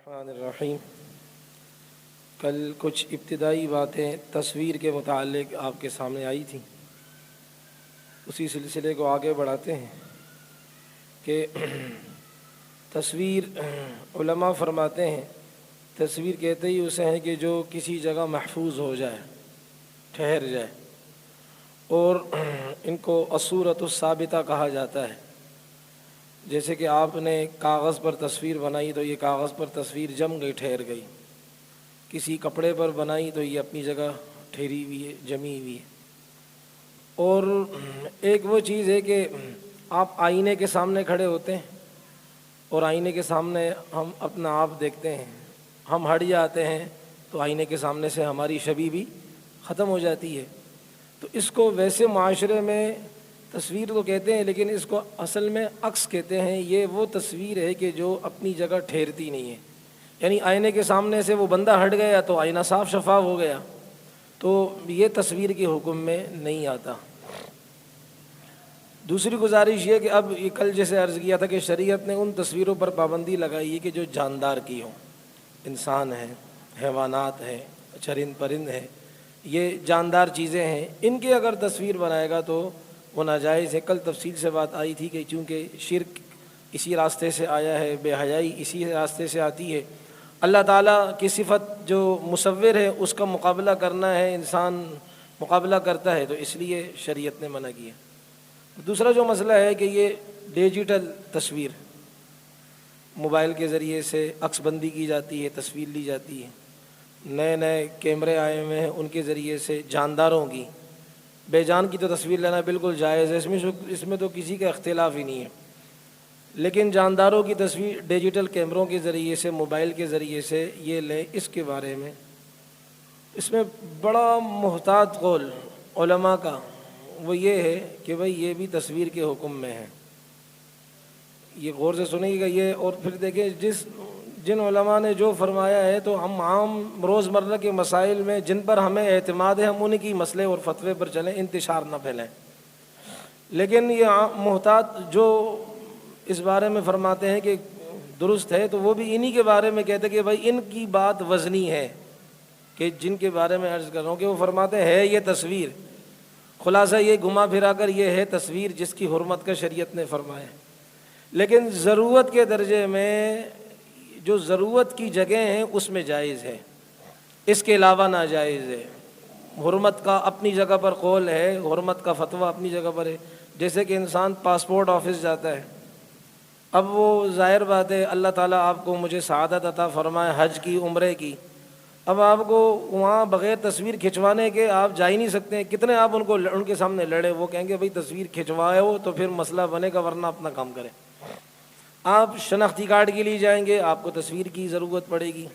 الرحمن الرحیم۔ کل کچھ ابتدائی باتیں تصویر کے متعلق آپ کے سامنے آئی تھیں، اسی سلسلے کو آگے بڑھاتے ہیں کہ تصویر علماء فرماتے ہیں، تصویر کہتے ہی اسے ہیں کہ جو کسی جگہ محفوظ ہو جائے، ٹھہر جائے، اور ان کو الصورۃ الثابتہ کہا جاتا ہے۔ جیسے کہ آپ نے کاغذ پر تصویر بنائی تو یہ کاغذ پر تصویر جم گئی، ٹھہر گئی، کسی کپڑے پر بنائی تو یہ اپنی جگہ ٹھہری ہوئی ہے، جمی ہوئی ہے۔ اور ایک وہ چیز ہے کہ آپ آئینے کے سامنے کھڑے ہوتے ہیں اور آئینے کے سامنے ہم اپنا آپ دیکھتے ہیں، ہم ہٹ جاتے ہیں تو آئینے کے سامنے سے ہماری شبیہ بھی ختم ہو جاتی ہے۔ تو اس کو ویسے معاشرے میں تصویر تو کہتے ہیں، لیکن اس کو اصل میں عکس کہتے ہیں۔ یہ وہ تصویر ہے کہ جو اپنی جگہ ٹھہرتی نہیں ہے، یعنی آئینے کے سامنے سے وہ بندہ ہٹ گیا تو آئینہ صاف شفاف ہو گیا، تو یہ تصویر کے حکم میں نہیں آتا۔ دوسری گزارش یہ کہ اب یہ کل جیسے عرض کیا تھا کہ شریعت نے ان تصویروں پر پابندی لگائی ہے کہ جو جاندار کی ہوں، انسان ہیں، حیوانات ہیں، چرند پرند ہیں، یہ جاندار چیزیں ہیں، ان کی اگر تصویر بنائے گا تو وہ ناجائز ہے۔ کل تفصیل سے بات آئی تھی کہ چونکہ شرک اسی راستے سے آیا ہے، بے حیائی اسی راستے سے آتی ہے، اللہ تعالیٰ کی صفت جو مصور ہے اس کا مقابلہ کرنا ہے، انسان مقابلہ کرتا ہے، تو اس لیے شریعت نے منع کیا۔ دوسرا جو مسئلہ ہے کہ یہ ڈیجیٹل تصویر، موبائل کے ذریعے سے عکس بندی کی جاتی ہے، تصویر لی جاتی ہے، نئے نئے کیمرے آئے ہوئے ہیں، ان کے ذریعے سے جانداروں کی، بے جان کی تو تصویر لینا بالکل جائز ہے، اس میں تو کسی کا اختلاف ہی نہیں ہے، لیکن جانداروں کی تصویر ڈیجیٹل کیمروں کے ذریعے سے، موبائل کے ذریعے سے یہ لیں، اس کے بارے میں اس میں بڑا محتاط قول علماء کا وہ یہ ہے کہ بھئی یہ بھی تصویر کے حکم میں ہے۔ یہ غور سے سنیں گا یہ، اور پھر دیکھیں جن علماء نے جو فرمایا ہے تو ہم عام روزمرہ کے مسائل میں جن پر ہمیں اعتماد ہے ہم ان کی مسئلے اور فتوے پر چلیں، انتشار نہ پھیلیں۔ لیکن یہ محتاط جو اس بارے میں فرماتے ہیں کہ درست ہے، تو وہ بھی انہی کے بارے میں کہتے ہیں کہ بھائی ان کی بات وزنی ہے، کہ جن کے بارے میں عرض کر رہا ہوں کہ وہ فرماتے ہیں یہ تصویر، خلاصہ یہ گھما پھرا کر یہ ہے تصویر جس کی حرمت کا شریعت نے فرمایا ہے۔ لیکن ضرورت کے درجے میں جو ضرورت کی جگہ ہیں اس میں جائز ہے، اس کے علاوہ ناجائز ہے۔ حرمت کا اپنی جگہ پر قول ہے، حرمت کا فتویٰ اپنی جگہ پر ہے۔ جیسے کہ انسان پاسپورٹ آفس جاتا ہے، اب وہ ظاہر بات ہے اللہ تعالیٰ آپ کو مجھے سعادت عطا فرمائے حج کی، عمرے کی، اب آپ کو وہاں بغیر تصویر کھنچوانے کے آپ جا ہی نہیں سکتے ہیں۔ کتنے آپ ان کے سامنے لڑے، وہ کہیں گے بھائی تصویر کھنچوائے ہو تو پھر مسئلہ بنے گا، ورنہ اپنا کام کریں۔ آپ شناختی کارڈ کے لیے جائیں گے، آپ کو تصویر کی ضرورت پڑے گی۔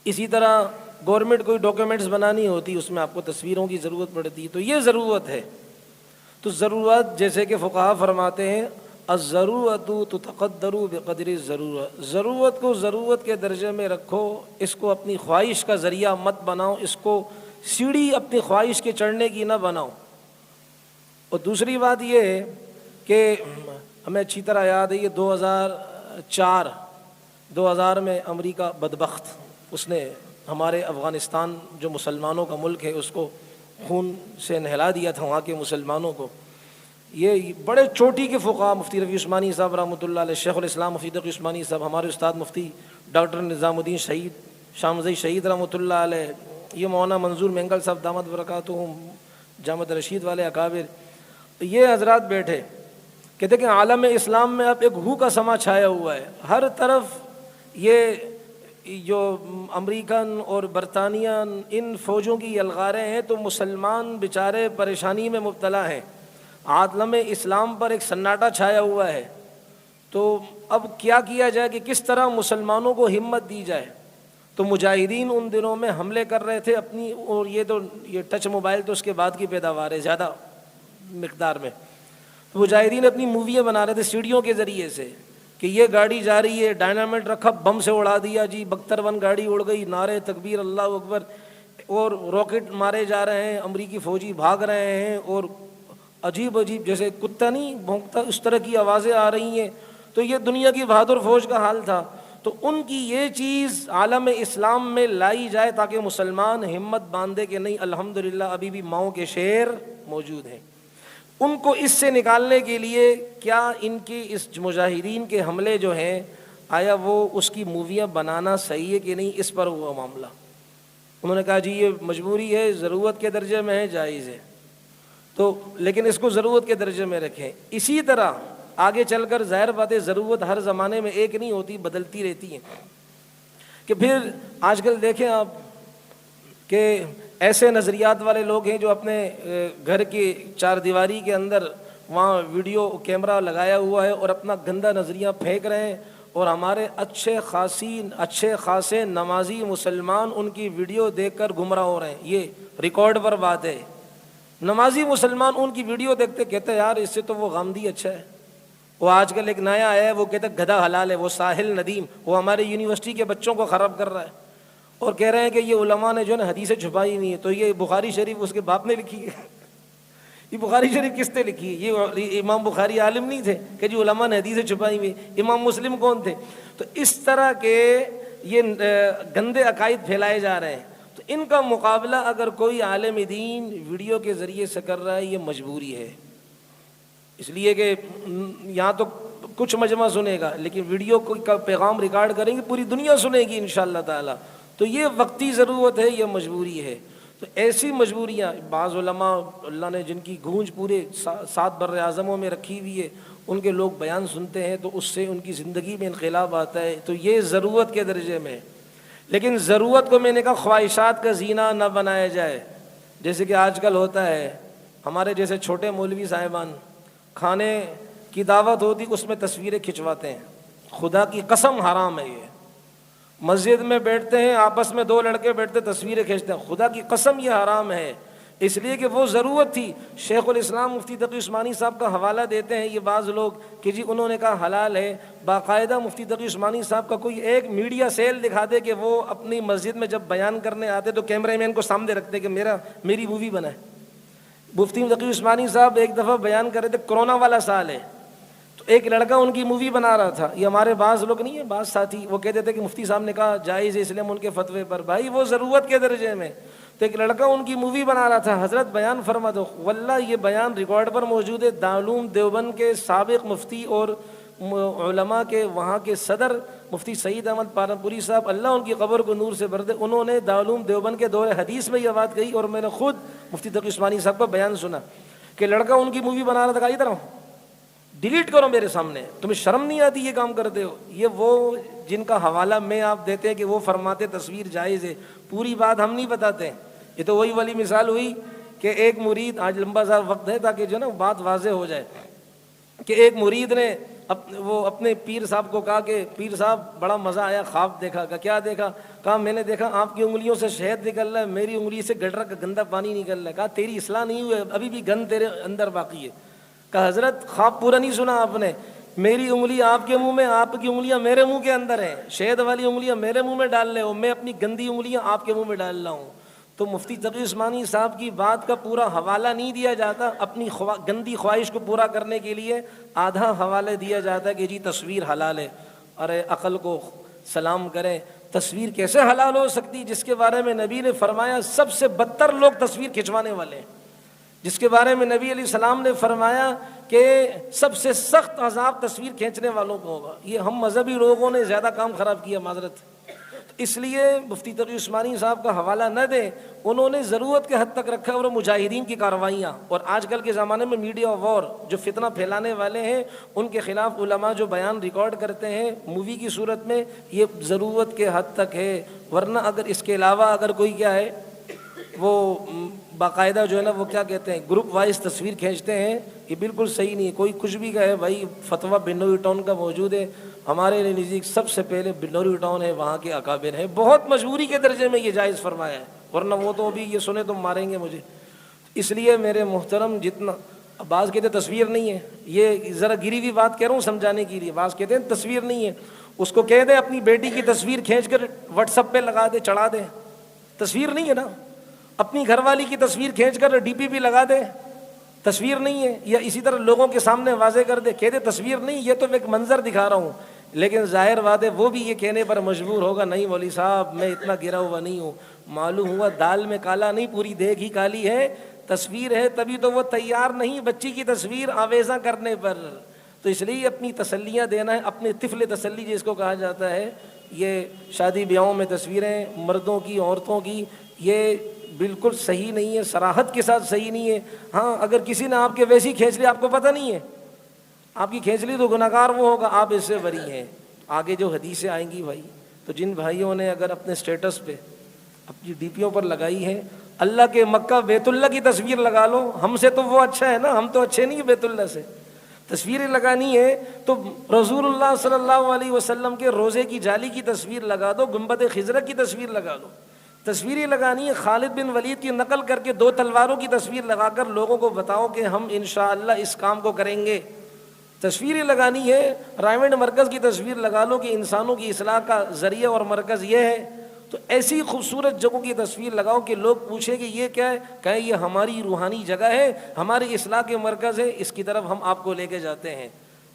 اسی طرح گورنمنٹ کوئی ڈاکیومنٹس بنانی ہوتی، اس میں آپ کو تصویروں کی ضرورت پڑتی ہے، تو یہ ضرورت ہے۔ تو ضرورت جیسے کہ فقہا فرماتے ہیں الضرورت تتقدر بقدر الضرورت، ضرورت کو ضرورت کے درجے میں رکھو، اس کو اپنی خواہش کا ذریعہ مت بناؤ، اس کو سیڑھی اپنی خواہش کے چڑھنے کی نہ بناؤ۔ اور دوسری بات یہ ہے کہ ہمیں اچھی طرح یاد ہے، یہ 2004 میں امریکہ بدبخت، اس نے ہمارے افغانستان جو مسلمانوں کا ملک ہے اس کو خون سے نہلا دیا تھا، وہاں کے مسلمانوں کو۔ یہ بڑے چوٹی کے فقہا، مفتی رفیع عثمانی صاحب رحمۃ اللہ علیہ، شیخ الاسلام مفتی تقی عثمانی صاحب، ہمارے استاد مفتی ڈاکٹر نظام الدین شہید شامزئی شہید رحمۃ اللہ علیہ، یہ مولانا منظور مینگل صاحب دامت برکاتہم، جامعۃ رشید والے اکابر، یہ حضرات بیٹھے کہ دیکھیں عالم اسلام میں اب ایک ہو کا سما چھایا ہوا ہے، ہر طرف یہ جو امریکن اور برطانین ان فوجوں کی یلغاریں ہیں، تو مسلمان بیچارے پریشانی میں مبتلا ہیں، عالم اسلام پر ایک سناٹا چھایا ہوا ہے۔ تو اب کیا جائے کہ کس طرح مسلمانوں کو ہمت دی جائے؟ تو مجاہدین ان دنوں میں حملے کر رہے تھے اپنی، اور یہ ٹچ موبائل تو اس کے بعد کی پیداوار ہے زیادہ مقدار میں، تو مجاہدین اپنی موویاں بنا رہے تھے سیڑھیوں کے ذریعے سے، کہ یہ گاڑی جا رہی ہے، ڈائنامائٹ رکھا، بم سے اڑا دیا جی، بختر-1 گاڑی اڑ گئی، نعرے تکبیر اللہ اکبر، اور راکٹ مارے جا رہے ہیں، امریکی فوجی بھاگ رہے ہیں، اور عجیب جیسے کتا نہیں بھونکتا اس طرح کی آوازیں آ رہی ہیں۔ تو یہ دنیا کی بہادر فوج کا حال تھا۔ تو ان کی یہ چیز عالم اسلام میں لائی جائے تاکہ مسلمان ہمت باندھے کہ نہیں الحمدللہ ابھی بھی ماؤں کے شیر موجود ہیں۔ ان کو اس سے نکالنے کے لیے کیا ان کی اس مجاہدین کے حملے جو ہیں، آیا وہ اس کی موویاں بنانا صحیح ہے کہ نہیں، اس پر ہوا معاملہ۔ انہوں نے کہا جی یہ مجبوری ہے، ضرورت کے درجے میں ہے، جائز ہے، تو لیکن اس کو ضرورت کے درجے میں رکھیں۔ اسی طرح آگے چل کر ظاہر بات ہے ضرورت ہر زمانے میں ایک نہیں ہوتی، بدلتی رہتی ہے، کہ پھر آج کل دیکھیں آپ کہ ایسے نظریات والے لوگ ہیں جو اپنے گھر کی چار دیواری کے اندر وہاں ویڈیو کیمرہ لگایا ہوا ہے اور اپنا گندا نظریہ پھینک رہے ہیں، اور ہمارے اچھے خاصے نمازی مسلمان ان کی ویڈیو دیکھ کر گمراہ ہو رہے ہیں۔ یہ ریکارڈ پر بات ہے، نمازی مسلمان ان کی ویڈیو دیکھتے کہتے ہیں یار اس سے تو وہ غامدی اچھا ہے۔ وہ آج کل ایک نیا آیا ہے، وہ کہتا ہے گدھا حلال ہے، وہ ساحل ندیم، وہ ہمارے یونیورسٹی کے بچوں کو خراب کر رہا ہے، اور کہہ رہے ہیں کہ یہ علماء نے جو ہے نا حدیثیں چھپائی نہیں ہے، تو یہ بخاری شریف اس کے باپ نے لکھی ہے۔ یہ بخاری شریف کس نے لکھی ہے؟ یہ امام بخاری عالم نہیں تھے کہ جو علماء نے حدیثیں چھپائی ہوئی؟ امام مسلم کون تھے؟ تو اس طرح کے یہ گندے عقائد پھیلائے جا رہے ہیں، تو ان کا مقابلہ اگر کوئی عالم دین ویڈیو کے ذریعے سے کر رہا ہے، یہ مجبوری ہے، اس لیے کہ یہاں تو کچھ مجمع سنے گا لیکن ویڈیو کا پیغام ریکارڈ کریں گے پوری دنیا سنے گی انشاءاللہ تعالی، تو یہ وقتی ضرورت ہے، یہ مجبوری ہے۔ تو ایسی مجبوریاں بعض علماء اللہ نے جن کی گونج پورے 7 بر اعظموں میں رکھی ہوئی ہے، ان کے لوگ بیان سنتے ہیں تو اس سے ان کی زندگی میں انقلاب آتا ہے، تو یہ ضرورت کے درجے میں۔ لیکن ضرورت کو میں نے کہا خواہشات کا زینہ نہ بنایا جائے، جیسے کہ آج کل ہوتا ہے، ہمارے جیسے چھوٹے مولوی صاحبان کھانے کی دعوت ہوتی اس میں تصویریں کھنچواتے ہیں، خدا کی قسم حرام ہے یہ۔ مسجد میں بیٹھتے ہیں، آپس میں 2 لڑکے بیٹھتے تصویریں کھینچتے ہیں، خدا کی قسم یہ حرام ہے، اس لیے کہ وہ ضرورت تھی۔ شیخ الاسلام مفتی تقی عثمانی صاحب کا حوالہ دیتے ہیں یہ بعض لوگ کہ جی انہوں نے کہا حلال ہے، باقاعدہ مفتی تقی عثمانی صاحب کا کوئی ایک میڈیا سیل دکھا دے کہ وہ اپنی مسجد میں جب بیان کرنے آتے تو کیمرے مین کو سامنے رکھتے کہ میری مووی بنائے۔ مفتی تقی عثمانی صاحب ایک دفعہ بیان کر رہے تھے، کرونا والا سال ہے، تو ایک لڑکا ان کی مووی بنا رہا تھا، یہ ہمارے بعض لوگ نہیں ہیں، بعض ساتھی وہ کہتے تھے کہ مفتی صاحب نے کہا جائز ہے، اس لیے ہم ان کے فتوے پر، بھائی وہ ضرورت کے درجے میں، تو ایک لڑکا ان کی مووی بنا رہا تھا، حضرت بیان فرما دو، واللہ یہ بیان ریکارڈ پر موجود ہے، دارالعلوم دیوبند کے سابق مفتی اور علماء کے وہاں کے صدر مفتی سعید احمد پالنپوری صاحب اللہ ان کی قبر کو نور سے بھر دے، انہوں نے دارالعلوم دیوبند کے دور حدیث میں یہ بات کہی، اور میں نے خود مفتی تقی عثمانی صاحب کا بیان سنا کہ لڑکا ان کی مووی بنا رہا تھا، کہا ادھر ڈیلیٹ کرو میرے سامنے، تمہیں شرم نہیں آتی یہ کام کرتے ہو؟ یہ وہ جن کا حوالہ میں آپ دیتے ہیں کہ وہ فرماتے تصویر جائز ہے، پوری بات ہم نہیں بتاتے۔ یہ تو وہی والی مثال ہوئی کہ ایک مرید، آج لمبا سا وقت ہے تاکہ جو نا بات واضح ہو جائے، کہ ایک مرید نے وہ اپنے پیر صاحب کو کہا کہ پیر صاحب بڑا مزہ آیا، خواب دیکھا، کہ کیا دیکھا؟ کہا میں نے دیکھا آپ کی انگلیوں سے شہد نکل رہا ہے، میری انگلی سے گٹر کا گندا پانی نکل رہا ہے۔ کہا تیری اصلاح نہیں ہوئی، ابھی بھی گند تیرے اندر باقی ہے۔ کہا حضرت خواب پورا نہیں سنا آپ نے، میری انگلی آپ کے منہ میں، آپ کی انگلیاں میرے منہ کے اندر ہیں، شہد والی انگلیاں میرے منہ میں ڈال رہے ہو، میں اپنی گندی انگلیاں آپ کے منہ میں ڈال رہا ہوں۔ تو مفتی تقی عثمانی صاحب کی بات کا پورا حوالہ نہیں دیا جاتا، اپنی گندی خواہش کو پورا کرنے کے لیے آدھا حوالہ دیا جاتا ہے کہ جی تصویر حلال ہے۔ ارے عقل کو سلام کریں، تصویر کیسے حلال ہو سکتی جس کے بارے میں نبی نے فرمایا سب سے بدتر لوگ تصویر کھنچوانے والے ہیں، جس کے بارے میں نبی علیہ السلام نے فرمایا کہ سب سے سخت عذاب تصویر کھینچنے والوں کو ہوگا۔ یہ ہم مذہبی لوگوں نے زیادہ کام خراب کیا، معذرت، اس لیے مفتی تقی عثمانی صاحب کا حوالہ نہ دیں، انہوں نے ضرورت کے حد تک رکھا، اور مجاہدین کی کارروائیاں، اور آج کل کے زمانے میں میڈیا وار جو فتنہ پھیلانے والے ہیں ان کے خلاف علماء جو بیان ریکارڈ کرتے ہیں مووی کی صورت میں، یہ ضرورت کے حد تک ہے، ورنہ اگر اس کے علاوہ اگر کوئی کیا ہے وہ باقاعدہ جو ہے نا وہ کیا کہتے ہیں گروپ وائز تصویر کھینچتے ہیں، یہ بالکل صحیح نہیں ہے۔ کوئی کچھ بھی کہے، بھائی فتویٰ بنوری ٹاؤن کا موجود ہے، ہمارے نزدیک سب سے پہلے بنوری ٹاؤن ہے، وہاں کے اکابر ہیں، بہت مجبوری کے درجے میں یہ جائز فرمایا ہے، ورنہ وہ تو ابھی یہ سنے تو ماریں گے مجھے۔ اس لیے میرے محترم، جتنا بعض کہتے تصویر نہیں ہے، یہ ذرا گری ہوئی بات کہہ رہا ہوں سمجھانے کے لیے، بعض کہتے ہیں تصویر نہیں ہے، اس کو کہہ دیں اپنی بیٹی کی تصویر کھینچ کر واٹس ایپ پہ لگا دے، چڑھا دے، تصویر نہیں ہے نا، اپنی گھر والی کی تصویر کھینچ کر ڈی پی لگا دے، تصویر نہیں ہے، یا اسی طرح لوگوں کے سامنے واضح کر دے، کہہ دے تصویر نہیں، یہ تو میں ایک منظر دکھا رہا ہوں، لیکن ظاہر بات ہے وہ بھی یہ کہنے پر مجبور ہوگا نہیں مولوی صاحب میں اتنا گرا ہوا نہیں ہوں، معلوم ہوا دال میں کالا نہیں پوری دیگ ہی کالی ہے، تصویر ہے تبھی تو وہ تیار نہیں بچی کی تصویر آویزاں کرنے پر۔ تو اس لیے اپنی تسلیاں دینا ہے، اپنے طفل تسلی جس کو کہا جاتا ہے۔ یہ شادی بیاہوں میں تصویریں مردوں کی عورتوں کی یہ بالکل صحیح نہیں ہے، صراحت کے ساتھ صحیح نہیں ہے۔ ہاں اگر کسی نے آپ کے ویسی کھینچ لی آپ کو پتہ نہیں ہے، آپ کی کھینچ لی تو گناہگار وہ ہوگا، آپ اس سے بری ہیں۔ آگے جو حدیثیں آئیں گی بھائی، تو جن بھائیوں نے اگر اپنے سٹیٹس پہ اپنی ڈی پیوں پر لگائی ہے اللہ کے مکہ بیت اللہ کی تصویر لگا لو، ہم سے تو وہ اچھا ہے نا، ہم تو اچھے نہیں ہیں بیت اللہ سے۔ تصویریں لگانی ہے تو رسول اللہ صلی اللہ علیہ وسلم کے روزے کی جالی کی تصویر لگا دو، گنبد خضرا کی تصویر لگا دو۔ تصویریں لگانی ہے خالد بن ولید کی نقل کر کے 2 تلواروں کی تصویر لگا کر لوگوں کو بتاؤ کہ ہم انشاءاللہ اس کام کو کریں گے۔ تصویریں لگانی ہے رائمنڈ مرکز کی تصویر لگا لو کہ انسانوں کی اصلاح کا ذریعہ اور مرکز یہ ہے۔ تو ایسی خوبصورت جگہوں کی تصویر لگاؤ کہ لوگ پوچھیں کہ یہ کیا ہے، کہیں یہ ہماری روحانی جگہ ہے، ہماری اصلاح کے مرکز ہے، اس کی طرف ہم آپ کو لے کے جاتے ہیں۔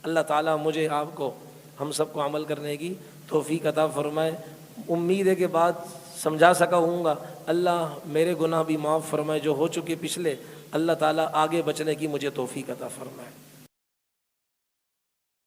اللہ تعالیٰ مجھے آپ کو ہم سب کو عمل کرنے کی توفیق عطا فرمائے۔ امید ہے کہ بات سمجھا سکا ہوں گا۔ اللہ میرے گناہ بھی معاف فرمائے جو ہو چکے پچھلے، اللہ تعالیٰ آگے بچنے کی مجھے توفیق عطا فرمائے۔